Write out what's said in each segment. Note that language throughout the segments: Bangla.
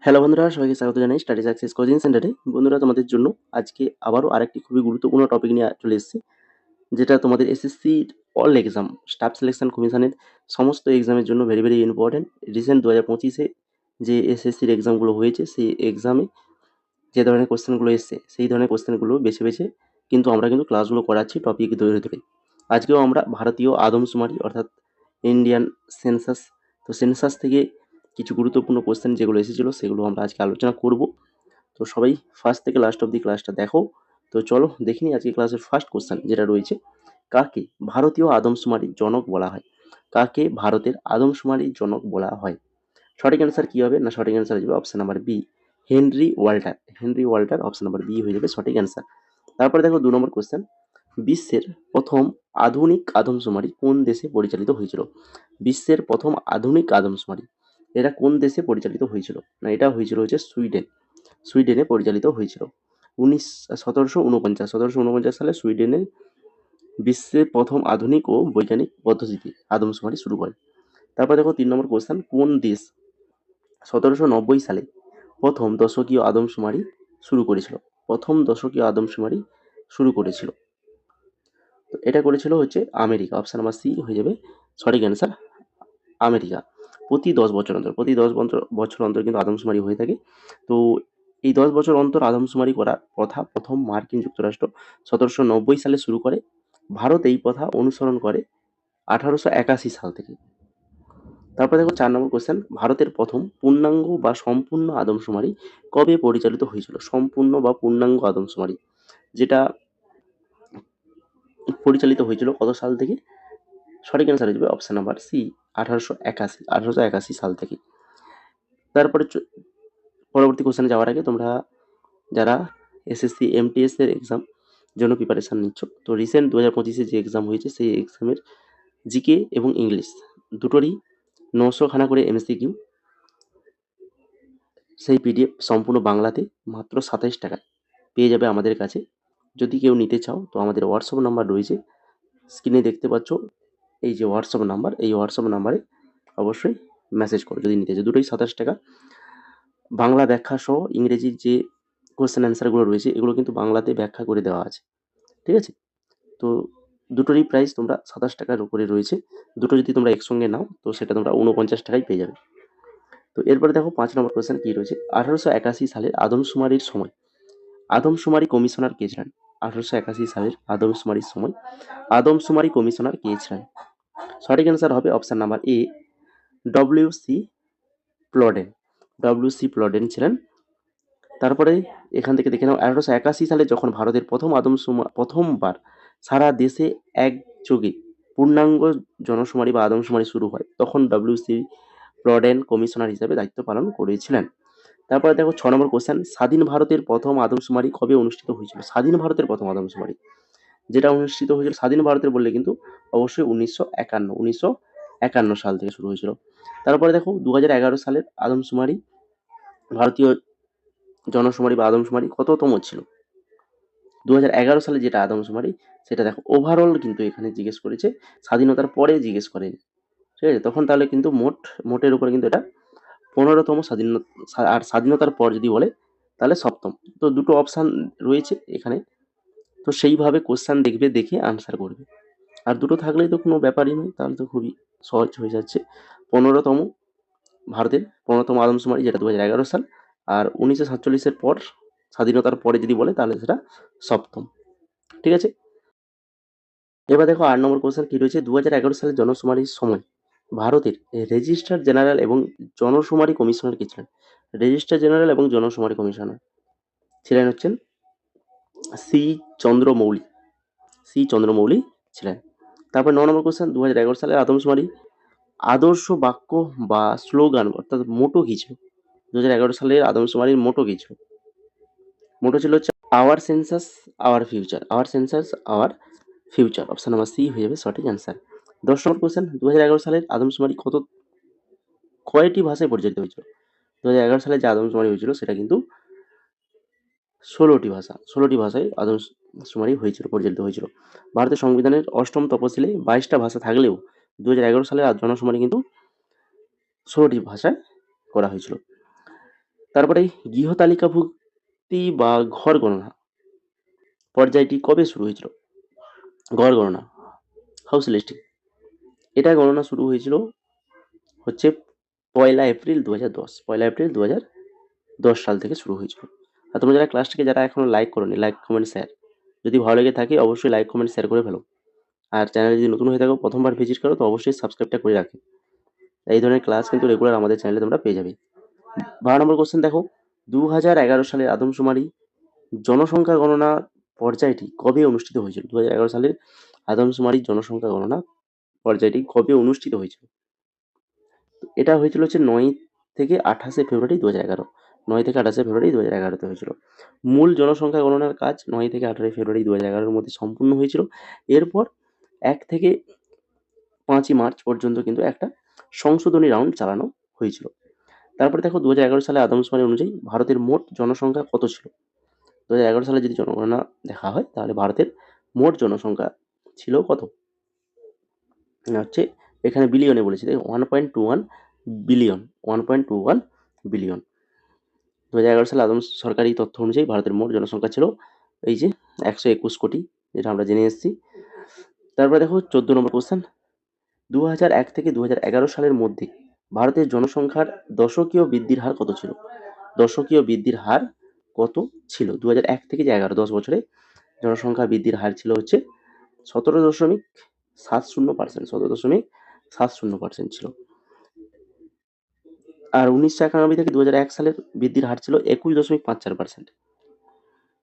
হ্যালো বন্ধুরা, সবাইকে স্বাগত জানাই স্টাডি সাকসেস কোচিং সেন্টারে। বন্ধুরা, তোমাদের জন্য আজকে আবারও আরেকটি খুবই গুরুত্বপূর্ণ টপিক নিয়ে চলে এসেছি, যেটা তোমাদের এসএসসির অল এক্সাম, স্টাফ সিলেকশন কমিশনের সমস্ত এক্সামের জন্য ভেরি ভেরি ইম্পর্টেন্ট। রিসেন্ট 2025-এ যে এসএসসির এক্সামগুলো হয়েছে, সেই এক্সামে যে ধরনের কোশ্চেনগুলো এসছে, সেই ধরনের কোশ্চেনগুলো বেছে বেছে কিন্তু আমরা ক্লাসগুলো করাচ্ছি টপিক ধরে ধরে। আজকেও আমরা ভারতীয় আদমশুমারি অর্থাৎ ইন্ডিয়ান সেন্সাস, তো সেন্সাস থেকে কিছু গুরুত্বপূর্ণ কোশ্চেন যেগুলো এসেছিলো সেগুলো আমরা আজকে আলোচনা করব। তো সবাই ফার্স্ট থেকে লাস্ট অব্দি ক্লাসটা দেখো। তো চলো দেখে নিই আজকে ক্লাসের ফার্স্ট কোশ্চেন যেটা রয়েছে, কাকে ভারতীয় আদমশুমারির জনক বলা হয়? কাকে ভারতের আদমশুমারির জনক বলা হয়? সঠিক অ্যান্সার কি হবে? না, সঠিক অ্যান্সার হয়ে যাবে option number B, Henry Walter. Henry Walter, option number B হয়ে যাবে সঠিক অ্যান্সার। তারপরে দেখো 2 নম্বর কোশ্চেন, বিশ্বের প্রথম আধুনিক আদমশুমারি কোন দেশে পরিচালিত হয়েছিল? বিশ্বের প্রথম আধুনিক আদমশুমারি এটা কোন দেশে পরিচালিত হয়েছিল? না, এটা হয়েছিল হচ্ছে সুইডেন। সুইডেনে পরিচালিত হয়েছিল 1749 সালে সুইডেনে বিশ্বের প্রথম আধুনিক ও বৈজ্ঞানিক পদ্ধতিতে আদমশুমারি শুরু করে। তারপর দেখো 3 নম্বর কোশ্চেন, কোন দেশ 1790 সালে প্রথম দশকীয় আদমশুমারি শুরু করেছিল? প্রথম দশকীয় আদমশুমারি শুরু করেছিল, তো এটা করেছিল হচ্ছে আমেরিকা। অপশন নাম্বার সি হয়ে যাবে সঠিক অ্যান্সার, আমেরিকা। প্রতি 10 বছর অন্তর কিন্তু আদমশুমারি হয়ে থাকে। তো এই 10 বছর অন্তর আদমশুমারি করার প্রথা প্রথম মার্কিন যুক্তরাষ্ট্র 1790 সালে শুরু করে। ভারত এই প্রথা অনুসরণ করে 1881 সাল থেকে। তারপর দেখো 4 নম্বর কোশ্চেন, ভারতের প্রথম পূর্ণাঙ্গ বা সম্পূর্ণ আদমশুমারি কবে পরিচালিত হয়েছিল? সম্পূর্ণ বা পূর্ণাঙ্গ আদমশুমারি যেটা পরিচালিত হয়েছিল কত সাল থেকে? সঠিক অ্যান্সার হয়ে যাবে অপশন নাম্বার সি, 1881 সাল থেকে। তারপরে পরবর্তী কোশ্চেনে যাওয়ার আগে তোমরা যারা এসএসসি এমটিএস এর এক্সাম জন্য প্রিপারেশন নিচ্ছ, তো রিসেন্ট 2025-এ যে এক্সাম হয়েছে সেই এক্সামের জিকে এবং ইংলিশ দুটোরই 900 খানা করে এমসিকিউ, সেই পিডিএফ সম্পূর্ণ বাংলাতে মাত্র 27 টাকায় পেয়ে যাবে আমাদের কাছে। যদি কেউ নিতে চাও তো আমাদের হোয়াটসঅ্যাপ নাম্বার রয়েছে, স্ক্রিনে দেখতে পাচ্ছ এই যে হোয়াটসঅ্যাপ নাম্বার, এই হোয়াটসঅ্যাপ নাম্বারে অবশ্যই মেসেজ করো যদি নিতে চাও। দুটোই 27 টাকা। বাংলা ব্যাখ্যা সহ ইংরেজির যে কোশ্চেন অ্যান্সারগুলো রয়েছে এগুলো কিন্তু বাংলাতে ব্যাখ্যা করে দেওয়া আছে, ঠিক আছে? তো দুটোরই প্রাইস তোমরা 27 টাকার উপরে রয়েছে। দুটো যদি তোমরা একসঙ্গে নাও তো সেটা তোমরা 49 টাকায় পেয়ে যাবে। তো এরপরে দেখো 5 নম্বর কোশ্চেন কি রয়েছে, 1881 সালের আদমশুমারির সময় আদমশুমারি কমিশনার কে ছিলেন? 1881 সালের আদমশুমারির সময় আদমশুমারি কমিশনার কে ছিলেন? সঠিক অ্যান্সার হবে অপশন নাম্বার এ, ডব্লিউ.সি. প্লডেন। ডব্লিউ.সি. প্লডেন ছিলেন। তারপরে এখান থেকে দেখে নাও 1881 সালে যখন ভারতের প্রথমবার সারা দেশে একযোগে পূর্ণাঙ্গ জনশুমারি বা আদমশুমারি শুরু হয়, তখন ডব্লিউ.সি. প্লডেন কমিশনার হিসেবে দায়িত্ব পালন করেছিলেন। তারপরে দেখো 6 নম্বর কোশ্চেন, স্বাধীন ভারতের প্রথম আদমশুমারি কবে অনুষ্ঠিত হয়েছিল? স্বাধীন ভারতের প্রথম আদমশুমারি যেটা অনুষ্ঠিত হয়েছিল স্বাধীন ভারতের বললে কিন্তু অবশ্যই 1951 সাল থেকে শুরু হয়েছিল। তারপরে দেখো 2011 সালের আদমশুমারি, ভারতীয় জনশুমারি বা আদমশুমারি কততম ছিল? 2011 সালে যেটা আদমশুমারি সেটা দেখো ওভারঅল কিন্তু এখানে জিজ্ঞেস করেছে, স্বাধীনতার পরে জিজ্ঞেস করেনি, ঠিক আছে? তখন তাহলে কিন্তু মোটের উপরে কিন্তু এটা 15তম স্বাধীনতা, আর স্বাধীনতার পর যদি বলে তাহলে 7ম। তো দুটো অপশান রয়েছে এখানে, তো সেইভাবে কোশ্চেন দেখবে, দেখে আনসার করবে। আর দুটো থাকলেই তো কোনো ব্যাপারই নয়, তাহলে তো খুবই সহজ হয়ে যাচ্ছে। 15তম ভারতের 15তম আদমশুমারি যেটা 2011 সাল, আর 1947-এর পর স্বাধীনতার পরে যদি বলে তাহলে সেটা 7ম, ঠিক আছে? এবার দেখো 8 নম্বর কোশ্চেন কি রয়েছে, 2011 সালের জনশুমারির সময় ভারতের রেজিস্ট্রার জেনারেল এবং জনশুমারি কমিশনার কে ছিলেন? রেজিস্ট্রার জেনারেল এবং জনশুমারি কমিশনার ছিলেন হচ্ছেন সি চন্দ্রমৌলি। সি চন্দ্রমৌলি ছিলেন। তারপর 9 নম্বর কোশ্চেন, 2011 সালের আদমশুমারি আদর্শ বাক্য বা স্লোগান অর্থাৎ মোটো কি ছিল? 2011 সালের আদমশুমারির মোটো কি ছিল? মোটো ছিল হচ্ছে our census our future. Our census our future, option number C হয়ে যাবে সঠিক অ্যান্সার। 10 নম্বর কোশ্চেন, 2011 সালের আদমশুমারি কয়টি ভাষায় পরিচালিত হয়েছিল? 2011 সালে যে আদমশুমারি হয়েছিল সেটা কিন্তু 16টি ভাষায় আদমশুমারি পরিচালিত হয়েছিল। ভারতের সংবিধানের 8ম তফসিলে 22টা ভাষা থাকলেও 2011 সালের জনশুমারি কিন্তু 16টি ভাষায় করা হয়েছিল। তারপরে গৃহতালিকাভুক্তি বা ঘর গণনা পর্যায়টি কবে শুরু হয়েছিল? ঘর গণনা, হাউস লিস্টিং, এটা গণনা শুরু হয়েছিল হচ্ছে 1 এপ্রিল 2010, 1 এপ্রিল 2010 সাল থেকে শুরু হয়েছিল। আর তোমরা যারা ক্লাসটিকে যারা এখনো লাইক করোনি, লাইক কমেন্ট শেয়ার, যদি ভালো লেগে থাকে অবশ্যই লাইক কমেন্ট শেয়ার করে ফেলো। আর চ্যানেলে যদি নতুন হয়ে থাকো, প্রথমবার ভিজিট করো, তো অবশ্যই সাবস্ক্রাইবটা করে রাখো। এই ধরনের ক্লাস কিন্তু রেগুলার আমাদের চ্যানেলে তোমরা পেয়ে যাবে। 12 নম্বর কোশ্চেন দেখো, 2011 সালের আদমশুমারি জনসংখ্যা গণনা পর্যায়টি কবে অনুষ্ঠিত হয়েছিল? 2011 সালের আদমশুমারি জনসংখ্যা গণনা পর্যায়টি কবে অনুষ্ঠিত হয়েছিল? এটা হয়েছিল হচ্ছে 9 থেকে 28 ফেব্রুয়ারি 2011, 9 থেকে 28 ফেব্রুয়ারি 2011তে হয়েছিল। মূল জনসংখ্যা গণনার কাজ 9 থেকে 18 ফেব্রুয়ারি 2011-এর মধ্যে সম্পূর্ণ হয়েছিল। এরপর 1 থেকে 5ই মার্চ পর্যন্ত কিন্তু একটা সংশোধনী রাউন্ড চালানো হয়েছিল। তারপরে দেখো 2011 সালে আদমশুমারি অনুযায়ী ভারতের মোট জনসংখ্যা কত ছিল? 2011 সালে যদি জনগণনা দেখা হয় তাহলে ভারতের মোট জনসংখ্যা ছিল কত? হচ্ছে এখানে বিলিয়নে বলেছি, দেখো 1.21 বিলিয়ন, 1.21 বিলিয়ন। 2011 সালে আদম সরকারি তথ্য অনুযায়ী ভারতের মোট জনসংখ্যা ছিল এই যে 121 কোটি, যেটা আমরা জেনে এসেছি। তারপরে দেখো 14 নম্বর কোশ্চেন, 2001 থেকে 2011 সালের মধ্যে ভারতের জনসংখ্যার দশকীয় বৃদ্ধির হার কত ছিল? দশকীয় বৃদ্ধির হার কত ছিল? 2001 থেকে 11, 10 বছরে জনসংখ্যা বৃদ্ধির হার ছিল হচ্ছে 17.70%, 17.70% ছিল। আর 1991 থেকে 2001 সালের বৃদ্ধির হার ছিল 21.54%।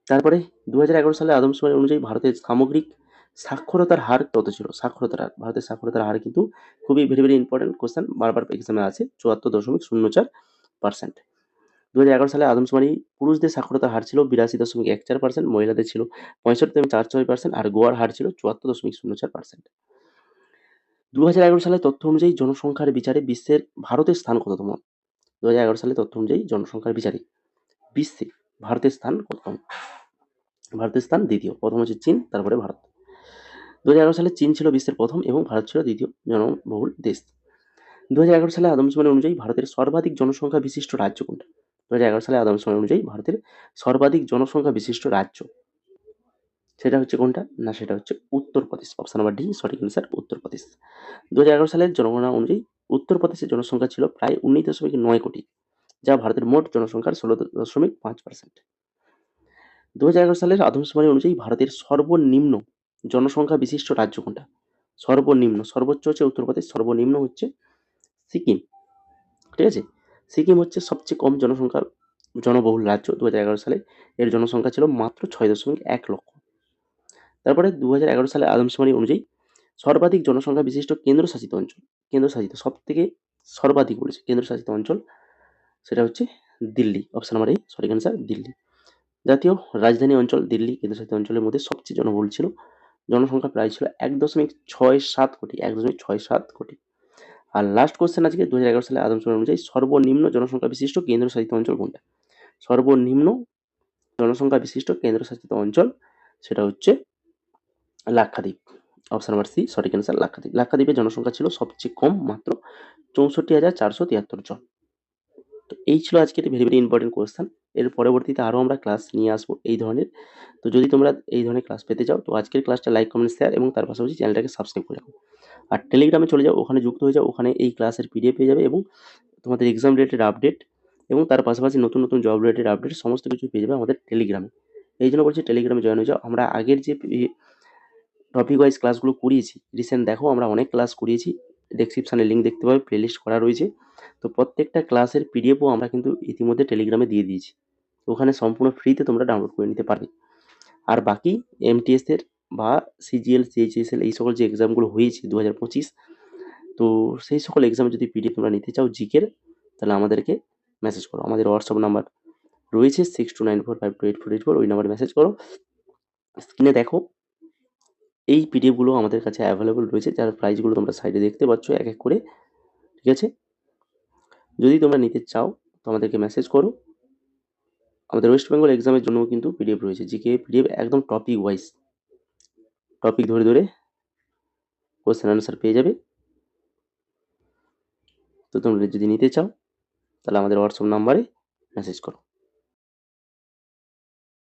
তারপরে 2011 সালে আদমশুমারি অনুযায়ী ভারতের সামগ্রিক সাক্ষরতার হার কত ছিল? সাক্ষরতার হার, ভারতের সাক্ষরতার হার কিন্তু খুবই ভেরি ভেরি ইম্পর্টেন্ট কোশ্চেন, বারবার এক্সামে আছে, 74.04%। 2011 সালে আদমশুমারি পুরুষদের সাক্ষরতার হার ছিল 82.14%, মহিলাদের ছিল 65.46%, আর গোয়ার হার ছিল 74.04%। 2011 সালের তথ্য অনুযায়ী জনসংখ্যার বিচারে বিশ্বের ভারতের স্থান কততম? 2011 সালের তথ্য অনুযায়ী জনসংখ্যার বিচারে বিশ্বে ভারতের স্থান কততম? ভারতের স্থান দ্বিতীয়, প্রথম হচ্ছে চীন, তারপরে ভারত। 2011 সালে চীন ছিল বিশ্বের প্রথম এবং ভারত ছিল দ্বিতীয় জনবহুল দেশ। 2011 সালে আদমশুমারি অনুযায়ী ভারতের সর্বাধিক জনসংখ্যা বিশিষ্ট রাজ্য কোনটা? 2011 সালে আদমশুমারি অনুযায়ী ভারতের সর্বাধিক জনসংখ্যা বিশিষ্ট রাজ্য সেটা হচ্ছে কোনটা? না, সেটা হচ্ছে উত্তরপ্রদেশ। অপশন নাম্বার ডি সঠিক অ্যান্সার, উত্তরপ্রদেশ। 2011 সালের জনগণনা অনুযায়ী উত্তরপ্রদেশের জনসংখ্যা ছিল প্রায় 19.9 কোটি, যা ভারতের মোট জনসংখ্যার 16.5%। 2011 সালের আদমশুমারি অনুযায়ী ভারতের সর্বনিম্ন জনসংখ্যা বিশিষ্ট রাজ্য কোনটা? সর্বনিম্ন, সর্বোচ্চ হচ্ছে উত্তরপ্রদেশ, সর্বনিম্ন হচ্ছে সিকিম। ঠিক আছে, সিকিম হচ্ছে সবচেয়ে কম জনসংখ্যা জনবহুল রাজ্য। 2011 সালে এর জনসংখ্যা ছিল মাত্র 6.1 লক্ষ। তারপরে 2011 সালে আদমশুমারি অনুযায়ী সর্বাধিক জনসংখ্যা বিশিষ্ট কেন্দ্রশাসিত অঞ্চল, কেন্দ্রশাসিত সব থেকে সর্বাধিক বলেছে কেন্দ্রশাসিত অঞ্চল, সেটা হচ্ছে দিল্লি। অপশন নাম্বার এ সঠিক অ্যান্সার, দিল্লি। জাতীয় রাজধানী অঞ্চল দিল্লি কেন্দ্রশাসিত অঞ্চলের মধ্যে সবচেয়ে জনবহুল ছিল, জনসংখ্যা প্রায় ছিল 1.67 কোটি, 1.67 কোটি। আর লাস্ট কোশ্চেন আজকে, 2011 সালে আদমশুমারি অনুযায়ী সর্বনিম্ন জনসংখ্যা বিশিষ্ট কেন্দ্রশাসিত অঞ্চল কোনটা? সর্বনিম্ন জনসংখ্যা বিশিষ্ট কেন্দ্রশাসিত অঞ্চল সেটা হচ্ছে লাক্ষাদ্বীপ। অপশন নাম্বার সি সঠিক অ্যান্সার, লাক্ষাদ্বীপ। লাক্ষাদ্বীপের জনসংখ্যা ছিল সবচেয়ে কম, মাত্র 64,473 জন। তো এই ছিল আজকের ভেরি ভেরি ইম্পর্টেন্ট কোয়েশ্চেন। এর পরবর্তীতে আরও আমরা ক্লাস নিয়ে আসবো এই ধরনের। তো যদি তোমরা এই ধরনের ক্লাস পেতে চাও তো আজকের ক্লাসটা লাইক কমেন্ট শেয়ার এবং তার পাশাপাশি চ্যানেলটাকে সাবস্ক্রাইব করে রাখো। আর টেলিগ্রামে চলে যাও, ওখানে যুক্ত হয়ে যাও, ওখানে এই ক্লাসের পিডিএফ পেয়ে যাবে এবং তোমাদের এক্সাম রিলেটেড আপডেট এবং তার পাশাপাশি নতুন নতুন জব রিলেটেড আপডেট সমস্ত কিছু পেয়ে যাবে আমাদের টেলিগ্রামে। এই জন্য বলছি টেলিগ্রামে জয়েন হয়ে যাও। আমরা আগের যে টপিক ওয়াইজ ক্লাসগুলো করিয়েছি রিসেন্ট, দেখো আমরা অনেক ক্লাস করিয়েছি, ডেসক্রিপশানে লিঙ্ক দেখতে পাবে, প্লেলিস্ট করা রয়েছে। তো প্রত্যেকটা ক্লাসের পিডিএফও আমরা কিন্তু ইতিমধ্যে টেলিগ্রামে দিয়ে দিয়েছি, ওখানে সম্পূর্ণ ফ্রিতে তোমরা ডাউনলোড করে নিতে পারবে। আর বাকি এমটিএস এর বা সিজিএল সিএইচএসএল এই সকল যে এক্সামগুলো হয়েছে 2025, তো সেই সকল এক্সামে যদি পিডিএফ তোমরা নিতে চাও জিকের, তাহলে আমাদেরকে মেসেজ করো। আমাদের হোয়াটসঅ্যাপ নাম্বার রয়েছে 6294528484, ওই নাম্বারে মেসেজ করো। স্ক্রিনে দেখো এই পিডিএফগুলো আমাদের কাছে অ্যাভেলেবল রয়েছে, যার প্রাইসগুলো তোমরা সাইডে দেখতে পাচ্ছ এক এক করে। ঠিক আছে, যদি তোমরা নিতে চাও তো আমাদেরকে মেসেজ করো। আমাদের ওয়েস্ট বেঙ্গল এক্সামের জন্য কিন্তু পিডিএফ রয়েছে, জিকে পিডিএফ একদম টপিক ওয়াইজ, টপিক ধরে ধরে কোশ্চেন আনসার পেয়ে যাবে। তো তোমরা যদি নিতে চাও তাহলে আমাদের হোয়াটসঅ্যাপ নাম্বারে মেসেজ করো।